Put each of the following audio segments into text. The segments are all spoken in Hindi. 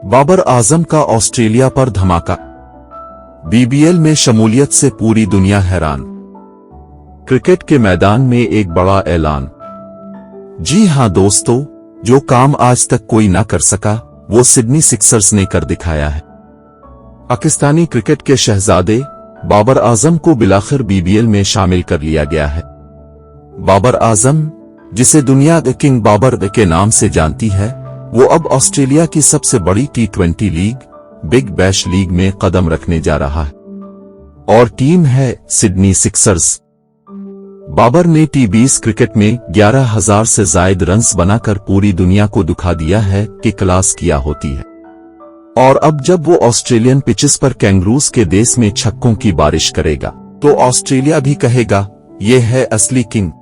बाबर आजम का ऑस्ट्रेलिया पर धमाका। बीबीएल में शमूलियत से पूरी दुनिया हैरान। क्रिकेट के मैदान में एक बड़ा ऐलान। जी हां दोस्तों, जो काम आज तक कोई ना कर सका वो सिडनी सिक्सर्स ने कर दिखाया है। पाकिस्तानी क्रिकेट के शहजादे बाबर आजम को बिलाखिर बीबीएल में शामिल कर लिया गया है। बाबर आजम, जिसे दुनिया द किंग बाबर के नाम से जानती है, वो अब ऑस्ट्रेलिया की सबसे बड़ी टी20 लीग बिग बैश लीग में कदम रखने जा रहा है और टीम है सिडनी सिक्सर्स। बाबर ने टी20 क्रिकेट में 11,000 से जायद रन्स बनाकर पूरी दुनिया को दिखा दिया है कि क्लास क्या होती है। और अब जब वो ऑस्ट्रेलियन पिचेस पर कैंगरूज के देश में छक्कों की बारिश करेगा तो ऑस्ट्रेलिया भी कहेगा ये है असली किंग।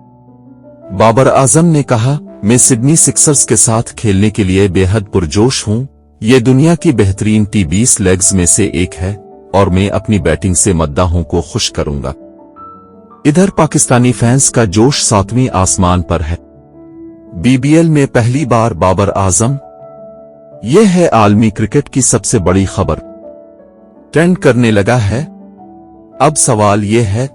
बाबर आजम ने कहा, मैं सिडनी सिक्सर्स के साथ खेलने के लिए बेहद पुरजोश हूं। ये दुनिया की बेहतरीन टी20 लेग्स में से एक है और मैं अपनी बैटिंग से मद्दाहों को खुश करूंगा। इधर पाकिस्तानी फैंस का जोश सातवीं आसमान पर है। बीबीएल में पहली बार बाबर आजम, यह है आलमी क्रिकेट की सबसे बड़ी खबर, ट्रेंड करने लगा है। अब सवाल यह है,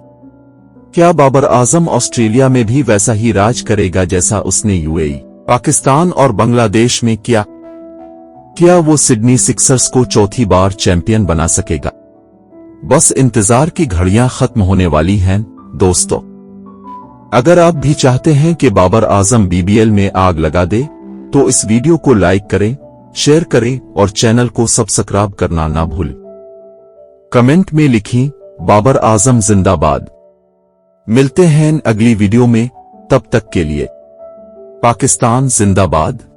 क्या बाबर आजम ऑस्ट्रेलिया में भी वैसा ही राज करेगा जैसा उसने यूएई, पाकिस्तान और बांग्लादेश में किया? क्या वो सिडनी सिक्सर्स को चौथी बार चैंपियन बना सकेगा? बस इंतजार की घड़ियां खत्म होने वाली हैं दोस्तों। अगर आप भी चाहते हैं कि बाबर आजम बीबीएल में आग लगा दे तो इस वीडियो को लाइक करें, शेयर करें और चैनल को सब्सक्राइब करना ना भूलें। कमेंट में लिखिए बाबर आजम जिंदाबाद। मिलते हैं अगली वीडियो में, तब तक के लिए पाकिस्तान जिंदाबाद।